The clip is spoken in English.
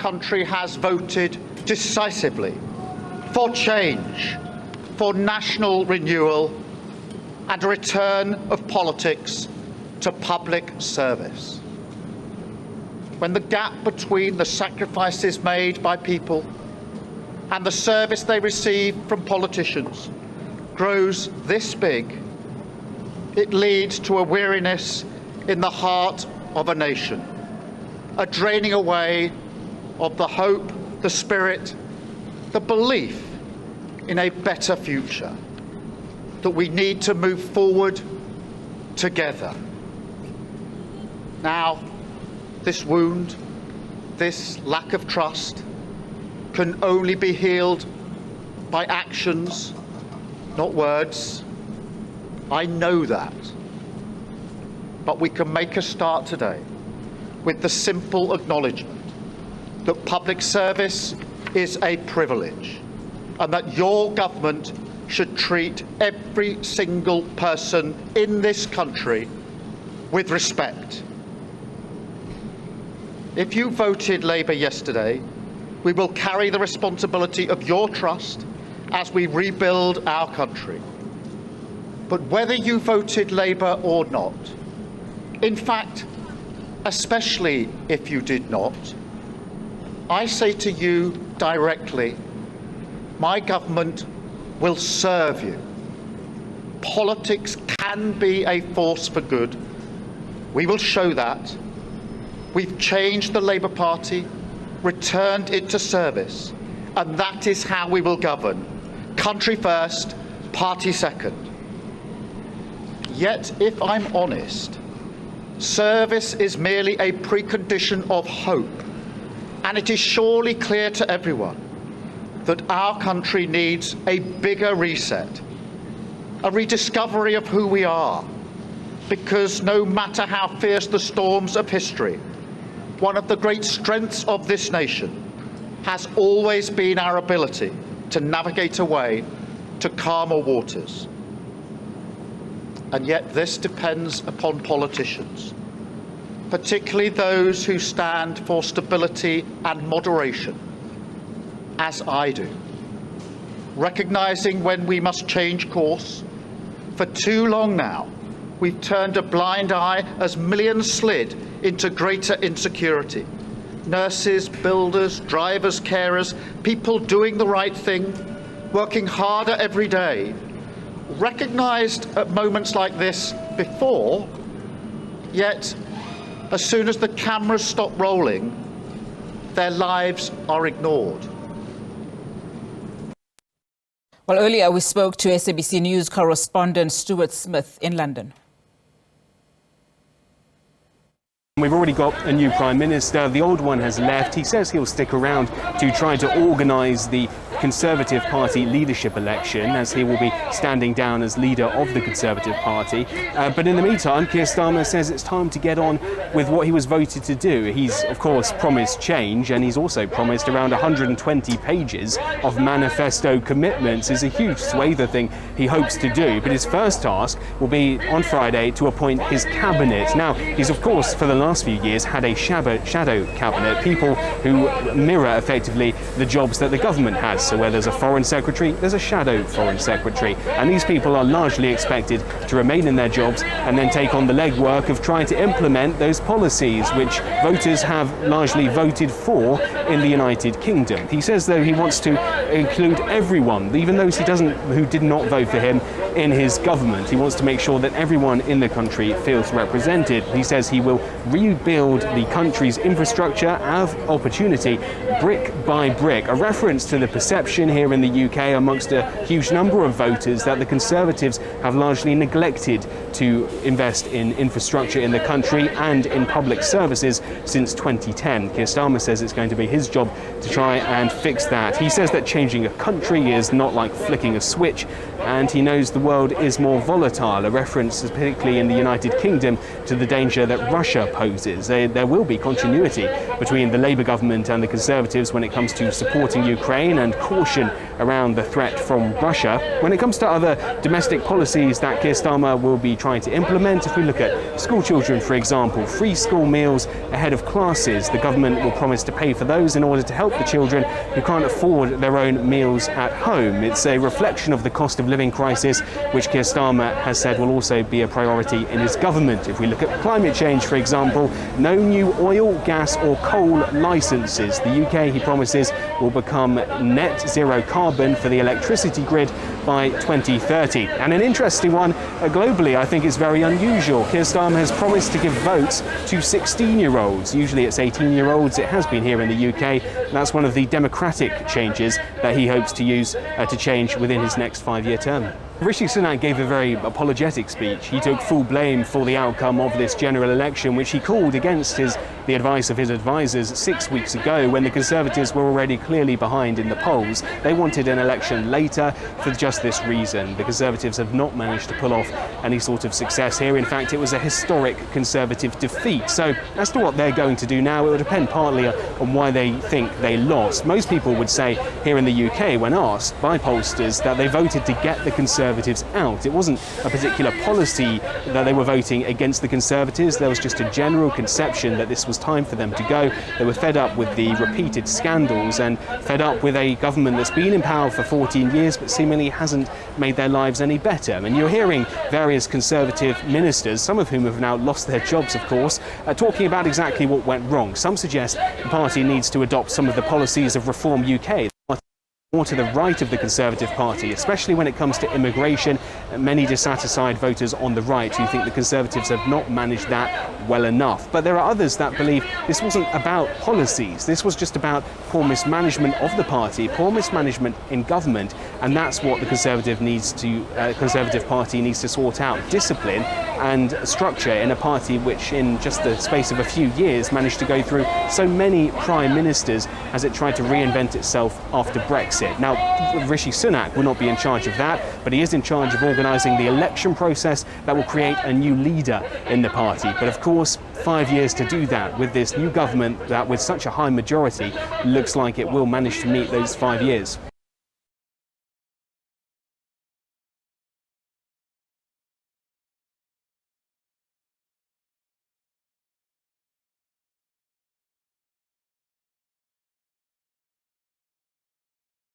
country has voted decisively for change, for national renewal and a return of politics to public service. When the gap between the sacrifices made by people and the service they receive from politicians grows this big, it leads to a weariness in the heart of a nation, a draining away of the hope, the spirit, the belief in a better future, that we need to move forward together. Now, this wound, this lack of trust, can only be healed by actions, not words. I know that. But we can make a start today with the simple acknowledgement that public service is a privilege and that your government should treat every single person in this country with respect. If you voted Labour yesterday, we will carry the responsibility of your trust as we rebuild our country. But whether you voted Labour or not, in fact, especially if you did not, I say to you directly, my government will serve you. Politics can be a force for good. We will show that. We've changed the Labour Party, returned it to service, and that is how we will govern. Country first, party second. Yet, if I'm honest, service is merely a precondition of hope, and it is surely clear to everyone that our country needs a bigger reset, a rediscovery of who we are, because no matter how fierce the storms of history, one of the great strengths of this nation has always been our ability to navigate a way to calmer waters. And yet this depends upon politicians, particularly those who stand for stability and moderation, as I do, recognising when we must change course. For too long now, we've turned a blind eye as millions slid into greater insecurity. Nurses, builders, drivers, carers, people doing the right thing, working harder every day, recognised at moments like this before, yet as soon as the cameras stop rolling, their lives are ignored. Well, earlier we spoke to SABC News correspondent Stuart Smith in London. We've already got a new Prime Minister. The old one has left. He says he'll stick around to try to organise the Conservative Party leadership election, as he will be standing down as leader of the Conservative Party. But in the meantime, Keir Starmer says it's time to get on with what he was voted to do. He's, of course, promised change, and he's also promised around 120 pages of manifesto commitments. It's a huge swathe of thing he hopes to do. But his first task will be on Friday to appoint his cabinet. Now, he's, of course, for the last few years had a shadow cabinet, people who mirror effectively the jobs that the government has. So where there's a foreign secretary, there's a shadow foreign secretary. And these people are largely expected to remain in their jobs and then take on the legwork of trying to implement those policies which voters have largely voted for in the United Kingdom. He says, though, he wants to include everyone, even those who did not vote for him in his government. He wants to make sure that everyone in the country feels represented. He says he will rebuild the country's infrastructure of opportunity brick by brick, a reference to the perception here in the UK amongst a huge number of voters that the Conservatives have largely neglected to invest in infrastructure in the country and in public services since 2010. Keir Starmer says it's going to be his job to try and fix that. He says that changing a country is not like flicking a switch, and he knows the world is more volatile, a reference particularly in the United Kingdom to the danger that Russia poses poses. There will be continuity between the Labour government and the Conservatives when it comes to supporting Ukraine and caution around the threat from Russia. When it comes to other domestic policies that Keir Starmer will be trying to implement, if we look at school children, for example, free school meals ahead of classes, the government will promise to pay for those in order to help the children who can't afford their own meals at home. It's a reflection of the cost of living crisis, which Keir Starmer has said will also be a priority in his government. If we look at climate change, for example, no new oil, gas or coal licences. The UK, he promises, will become net zero carbon for the electricity grid by 2030. And an interesting one, globally, I think is very unusual. Keir Starmer has promised to give votes to 16-year-olds. Usually it's 18-year-olds. It has been here in the UK. And that's one of the democratic changes that he hopes to use to change within his next 5-year term. Rishi Sunak gave a very apologetic speech. He took full blame for the outcome of this general election, which he called against the advice of his advisers 6 weeks ago, when the Conservatives were already clearly behind in the polls. They wanted an election later for just this reason. The Conservatives have not managed to pull off any sort of success here. In fact, it was a historic Conservative defeat. So as to what they're going to do now, it will depend partly on why they think they lost. Most people would say here in the UK, when asked by pollsters, that they voted to get the Conservatives out. It wasn't a particular policy that they were voting against the Conservatives. There was just a general conception that this was time for them to go. They were fed up with the repeated scandals and fed up with a government that's been in power for 14 years but seemingly hasn't made their lives any better. And you're hearing various Conservative ministers, some of whom have now lost their jobs, of course, talking about exactly what went wrong. Some suggest the party needs to adopt some of the policies of Reform UK. More to the right of the Conservative Party, especially when it comes to immigration. Many dissatisfied voters on the right who think the Conservatives have not managed that well enough. But there are others that believe this wasn't about policies. This was just about poor mismanagement of the party, poor mismanagement in government, and that's what the Conservative Party needs to sort out: discipline and structure in a party which, in just the space of a few years, managed to go through so many prime ministers as it tried to reinvent itself after Brexit. Now, Rishi Sunak will not be in charge of that, but he is in charge of organising the election process that will create a new leader in the party. But of course, 5 years to do that with this new government that, with such a high majority, looks like it will manage to meet those 5 years.